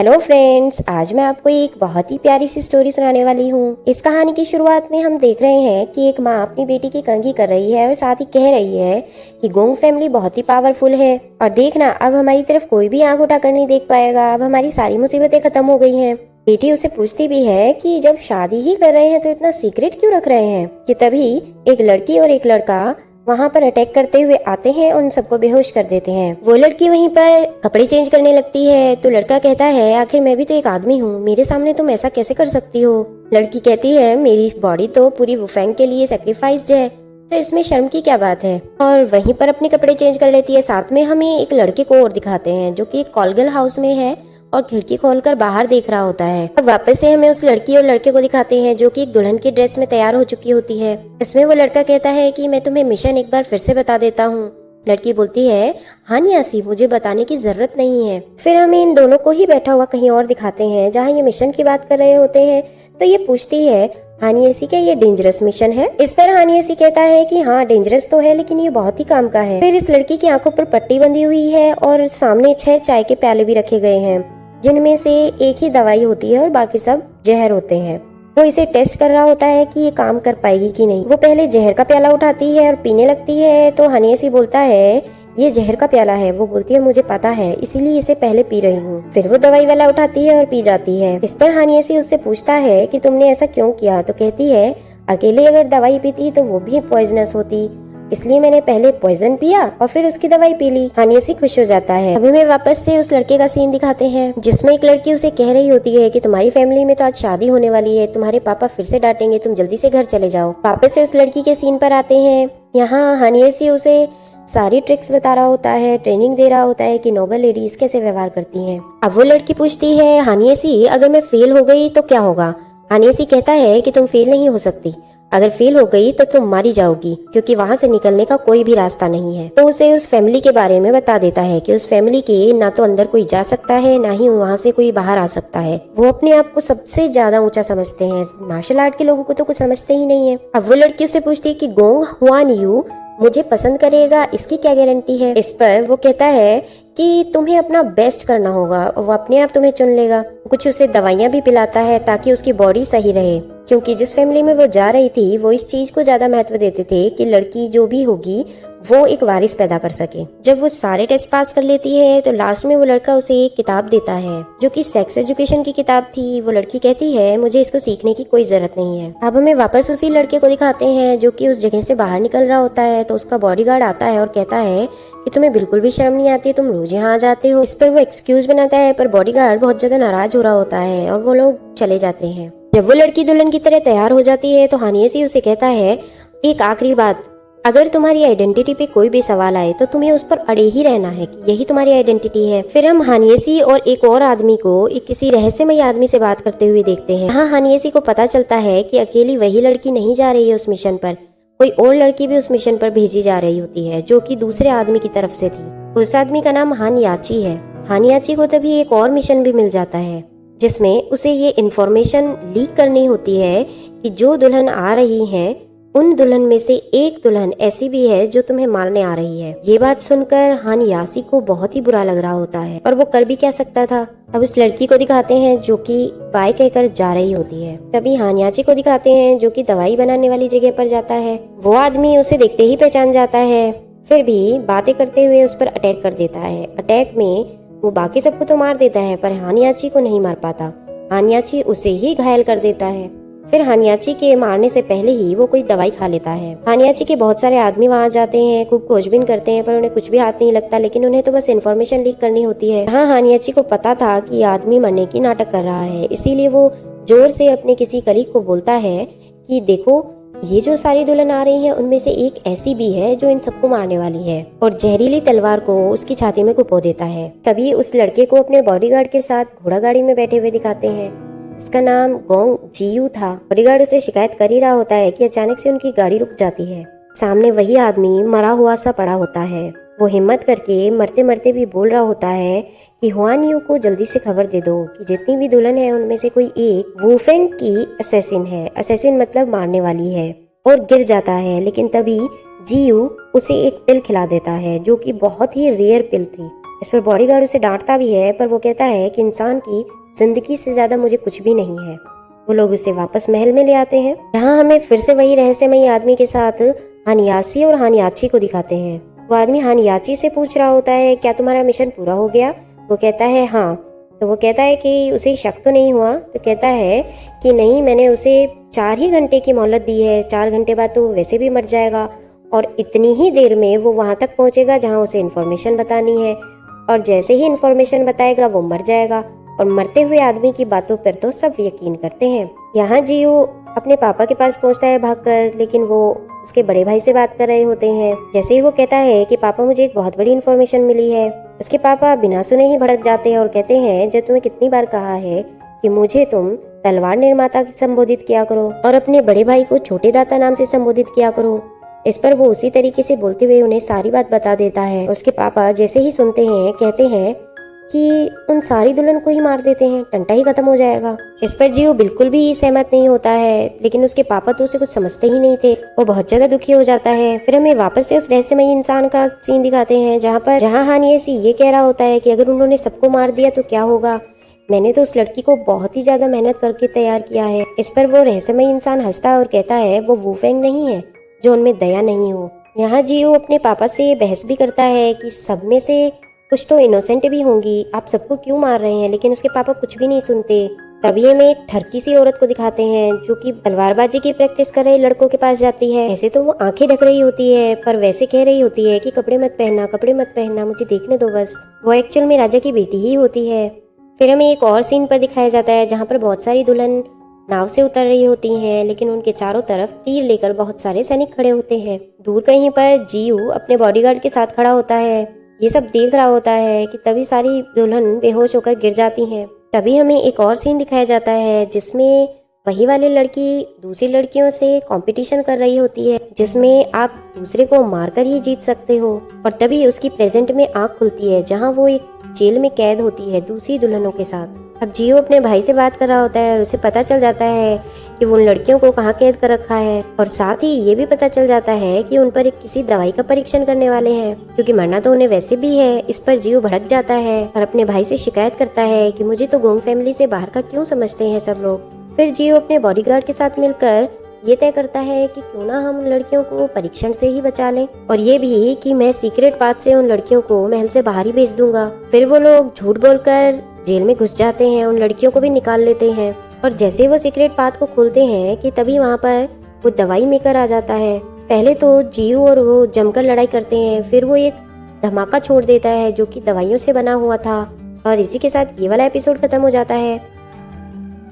Hello friends, आज मैं आपको एक बहुत ही प्यारी सी स्टोरी सुनाने वाली हूँ। इस कहानी की शुरुआत में हम देख रहे हैं कि एक माँ अपनी बेटी की कंघी कर रही है और साथ ही कह रही है कि गोंग फैमिली बहुत ही पावरफुल है और देखना, अब हमारी तरफ कोई भी आंख उठाकर नहीं देख पाएगा। अब हमारी सारी मुसीबतें खत्म हो गई हैं। बेटी उसे पूछती भी है कि जब शादी ही कर रहे हैं तो इतना सीक्रेट क्यों रख रहे हैं। कि तभी एक लड़की और एक लड़का वहाँ पर अटैक करते हुए आते हैं और उन सबको बेहोश कर देते हैं। वो लड़की वहीं पर कपड़े चेंज करने लगती है तो लड़का कहता है, आखिर मैं भी तो एक आदमी हूँ, मेरे सामने तुम ऐसा कैसे कर सकती हो। लड़की कहती है, मेरी बॉडी तो पूरी वुफेंग के लिए सेक्रीफाइस्ड है, तो इसमें शर्म की क्या बात है। और वहीं पर अपने कपड़े चेंज कर लेती है। साथ में हमें एक लड़के को और दिखाते हैं जो कि एक कॉलगल हाउस में है और खिड़की खोलकर बाहर देख रहा होता है। अब वापस से हमें उस लड़की और लड़के को दिखाते हैं जो कि एक दुल्हन की ड्रेस में तैयार हो चुकी होती है। इसमें वो लड़का कहता है कि मैं तुम्हें मिशन एक बार फिर से बता देता हूँ। लड़की बोलती है, हाँ नियासी, मुझे बताने की जरूरत नहीं है। फिर हमें इन दोनों को ही बैठा हुआ कहीं और दिखाते हैं जहाँ ये मिशन की बात कर रहे होते हैं। तो ये पूछती है, हानियसी, क्या ये डेंजरस मिशन है। इस पर हानियसी कहता है कि हाँ डेंजरस तो है, लेकिन ये बहुत ही काम का है। फिर इस लड़की की आंखों पर पट्टी बंधी हुई है और सामने 6 चाय के प्याले भी रखे गए हैं जिनमें से एक ही दवाई होती है और बाकी सब जहर होते हैं। वो इसे टेस्ट कर रहा होता है कि ये काम कर पाएगी कि नहीं। वो पहले जहर का प्याला उठाती है और पीने लगती है तो हानियसी बोलता है, ये जहर का प्याला है। वो बोलती है, मुझे पता है, इसीलिए इसे पहले पी रही हूँ। फिर वो दवाई वाला उठाती है और पी जाती है। इस पर हानियसी उससे पूछता है कि तुमने ऐसा क्यों किया। तो कहती है, अकेले अगर दवाई पीती तो वो भी पॉइजनस होती, इसलिए मैंने पहले पॉइजन पिया और फिर उसकी दवाई पी ली। हानियसी खुश हो जाता है। अभी मैं वापस से उस लड़के का सीन दिखाते हैं जिसमें एक लड़की उसे कह रही होती है कि तुम्हारी फैमिली में तो आज शादी होने वाली है, तुम्हारे पापा फिर से डांटेंगे, तुम जल्दी से घर चले जाओ। वापस से उस लड़की के सीन पर आते हैं। यहाँ हानियसी उसे सारी ट्रिक्स बता रहा होता है, ट्रेनिंग दे रहा होता है कि नोबल लेडीज कैसे व्यवहार करती हैं। अब वो लड़की पूछती है, हानियसी, अगर मैं फेल हो गई तो क्या होगा। हानियसी कहता है कि तुम फेल नहीं हो सकती, अगर फेल हो गई तो तुम मारी जाओगी, क्योंकि वहाँ से निकलने का कोई भी रास्ता नहीं है। तो उसे उस फैमिली के बारे में बता देता है कि उस फैमिली के ना तो अंदर कोई जा सकता है, ना ही वहाँ से कोई बाहर आ सकता है। वो अपने आप को सबसे ज्यादा ऊंचा समझते हैं, मार्शल आर्ट के लोगों को तो कुछ समझते ही नहीं है। अब वो लड़की उससे पूछती है कि गोंग हुआन यू मुझे पसंद करेगा, इसकी क्या गारंटी है। इस पर वो कहता है कि तुम्हें अपना बेस्ट करना होगा, वो अपने आप तुम्हें चुन लेगा। कुछ उसे दवाइयाँ भी पिलाता है ताकि उसकी बॉडी सही रहे, क्योंकि जिस फैमिली में वो जा रही थी वो इस चीज को ज्यादा महत्व देते थे कि लड़की जो भी होगी वो एक वारिस पैदा कर सके। जब वो सारे टेस्ट पास कर लेती है तो लास्ट में वो लड़का उसे एक किताब देता है जो कि सेक्स एजुकेशन की किताब थी। वो लड़की कहती है, मुझे इसको सीखने की कोई जरूरत नहीं है। अब हमें वापस उसी लड़के को दिखाते हैं जो कि उस जगह से बाहर निकल रहा होता है। तो उसका बॉडीगार्ड आता है और कहता है कि तुम्हें बिल्कुल भी शर्म नहीं आती, तुम रोज यहाँ आ जाते हो। इस पर वो एक्सक्यूज बनाता है, पर बॉडीगार्ड बहुत ज्यादा नाराज हो रहा होता है और वो लोग चले जाते हैं। जब वो लड़की दुल्हन की तरह तैयार हो जाती है तो हानियसी उसे कहता है, एक आखिरी बात, अगर तुम्हारी आइडेंटिटी पे कोई भी सवाल आए तो तुम्हें उस पर अड़े ही रहना है कि यही तुम्हारी आइडेंटिटी है। फिर हम हानियसी और एक और आदमी को एक किसी रहस्यमय आदमी से बात करते हुए देखते हैं। हाँ, हानियसी को पता चलता है कि अकेली वही लड़की नहीं जा रही है उस मिशन पर, कोई और लड़की भी उस मिशन पर भेजी जा रही होती है जो कि दूसरे आदमी की तरफ से थी। उस आदमी का नाम हान याची है। हान याची को तभी एक और मिशन भी मिल जाता है जिसमें उसे ये इन्फॉर्मेशन लीक करनी होती है कि जो दुल्हन आ रही है उन दुल्हन में से एक दुल्हन ऐसी भी है जो तुम्हें मारने आ रही है। ये बात सुनकर हान यासी को बहुत ही बुरा लग रहा होता है, पर वो कर भी क्या सकता था। अब उस लड़की को दिखाते हैं जो कि बाय कहकर जा रही होती है। तभी हान याची को दिखाते हैं जो कि दवाई बनाने वाली जगह पर जाता है। वो आदमी उसे देखते ही पहचान जाता है, फिर भी बातें करते हुए उस पर अटैक कर देता है। अटैक में वो बाकी सबको तो मार देता है पर हानियाची को नहीं मार पाता। हानियाची उसे ही घायल कर देता है। फिर हानियाची के मारने से पहले ही वो कोई दवाई खा लेता है। हानियाची के बहुत सारे आदमी वहाँ जाते हैं, खूब खोजबीन करते हैं, पर उन्हें कुछ भी हाथ नहीं लगता, लेकिन उन्हें तो बस इन्फॉर्मेशन लीक करनी होती है। हाँ, हानियाची को पता था कि आदमी मरने की नाटक कर रहा है, इसीलिए वो जोर से अपने किसी कलीग को बोलता है कि देखो, ये जो सारी दुल्हन आ रही है उनमें से एक ऐसी भी है जो इन सबको मारने वाली है, और जहरीली तलवार को उसकी छाती में कुपो देता है। तभी उस लड़के को अपने बॉडीगार्ड के साथ घोड़ा गाड़ी में बैठे हुए दिखाते हैं। इसका नाम गोंग जियू था। बॉडीगार्ड उसे शिकायत कर ही रहा होता है कि अचानक से उनकी गाड़ी रुक जाती है। सामने वही आदमी मरा हुआ सा पड़ा होता है। वो हिम्मत करके मरते मरते भी बोल रहा होता है कि हुआन यू को जल्दी से खबर दे दो कि जितनी भी दुल्हन है उनमें से कोई एक वुफेंग की असैसिन है। असैसिन मतलब मारने वाली है। और गिर जाता है, लेकिन तभी जियू उसे एक पिल खिला देता है जो कि बहुत ही रेयर पिल थी। इस पर बॉडीगार्ड उसे डांटता भी है, पर वो कहता है कि इंसान की जिंदगी से ज्यादा मुझे कुछ भी नहीं है। वो लोग उसे वापस महल में ले आते हैं, जहाँ हमें फिर से वही रहस्यमयी आदमी के साथ हानियासी और हानियाची को दिखाते हैं। वो आदमी हानियाची से पूछ रहा होता है, क्या तुम्हारा मिशन पूरा हो गया? वो कहता है हाँ। तो वो कहता है कि उसे शक तो नहीं हुआ? तो कहता है कि नहीं, मैंने उसे 4 ही घंटे की मोहलत दी है, 4 घंटे बाद तो वैसे भी मर जाएगा और इतनी ही देर में वो वहां तक पहुंचेगा जहां उसे इन्फॉर्मेशन बतानी है, और जैसे ही इन्फॉर्मेशन बताएगा वो मर जाएगा। और मरते हुए आदमी की बातों पर तो सब यकीन करते हैं। यहाँ जियो अपने पापा के पास पहुंचता है भागकर, लेकिन वो उसके बड़े भाई से बात कर रहे होते हैं। जैसे ही वो कहता है कि पापा मुझे एक बहुत बड़ी इन्फॉर्मेशन मिली है, उसके पापा बिना सुने ही भड़क जाते हैं और कहते हैं, जब तुम्हें कितनी बार कहा है कि मुझे तुम तलवार निर्माता संबोधित किया करो और अपने बड़े भाई को छोटे दाता नाम से संबोधित किया करो। इस पर वो उसी तरीके से बोलते हुए उन्हें सारी बात बता देता है। उसके पापा जैसे ही सुनते हैं कहते हैं कि उन सारी दुल्हन को ही मार देते हैं, टंटा ही खत्म हो जाएगा। इस पर जियो बिल्कुल भी सहमत नहीं होता है, लेकिन उसके पापा तो उसे कुछ समझते ही नहीं थे। वो बहुत ज्यादा दुखी हो जाता है। फिर हमें वापस से उस रहस्यमयी इंसान का सीन दिखाते हैं, जहाँ हानियसी ये कह रहा होता है कि अगर उन्होंने सबको मार दिया तो क्या होगा, मैंने तो उस लड़की को बहुत ही ज्यादा मेहनत करके तैयार किया है। इस पर वो रहस्यमयी इंसान हंसता है और कहता है वो वूफेंग नहीं है जो उनमें दया नहीं हो। यहाँ जियो अपने पापा से बहस भी करता है कि सब में से कुछ तो इनोसेंट भी होंगी, आप सबको क्यों मार रहे हैं, लेकिन उसके पापा कुछ भी नहीं सुनते। तभी हमें एक ठरकी सी औरत को दिखाते हैं जो कि तलवारबाजी की प्रैक्टिस कर रहे लड़कों के पास जाती है। ऐसे तो वो आंखें ढक रही होती है, पर वैसे कह रही होती है कि कपड़े मत पहनना, कपड़े मत पहनना, मुझे देखने दो बस। वो एक्चुअल में राजा की बेटी ही होती है। फिर हमें एक और सीन पर दिखाया जाता है जहाँ पर बहुत सारी दुल्हन नाव से उतर रही होती हैं, लेकिन उनके चारों तरफ तीर लेकर बहुत सारे सैनिक खड़े होते हैं। दूर कहीं पर जीयू अपने बॉडीगार्ड के साथ खड़ा होता है, ये सब देख रहा होता है कि तभी सारी दुल्हन बेहोश होकर गिर जाती हैं। तभी हमें एक और सीन दिखाया जाता है जिसमें वही वाली लड़की दूसरी लड़कियों से कंपटीशन कर रही होती है, जिसमें आप दूसरे को मारकर ही जीत सकते हो। और तभी उसकी प्रेजेंट में आँख खुलती है जहाँ वो एक जेल में कैद होती है दूसरी दुल्हनों के साथ। अब जियो अपने भाई से बात कर रहा होता है और उसे पता चल जाता है कि वो उन लड़कियों को कहाँ कैद कर रखा है, और साथ ही ये भी पता चल जाता है कि उन पर एक किसी दवाई का परीक्षण करने वाले हैं, क्योंकि मरना तो उन्हें वैसे भी है। इस पर जियो भड़क जाता है और अपने भाई से शिकायत करता है कि मुझे तो गोंग फैमिली से बाहर का क्यों समझते हैं सब लोग। फिर जियो अपने बॉडीगार्ड के साथ मिलकर ये तय करता है कि क्यों ना हम लड़कियों को परीक्षण से ही बचा लें, और ये भी कि मैं सीक्रेट पाथ से उन लड़कियों को महल से बाहर ही भेज दूंगा। फिर वो लोग झूठ बोलकर जेल में घुस जाते हैं, उन लड़कियों को भी निकाल लेते हैं, और जैसे वो सीक्रेट पाथ को खोलते हैं कि तभी वहाँ पर वो दवाई मेकर आ जाता है। पहले तो जियो और वो जमकर लड़ाई करते हैं, फिर वो एक धमाका छोड़ देता है जो कि दवाइयों से बना हुआ था, और इसी के साथ ये वाला एपिसोड खत्म हो जाता है।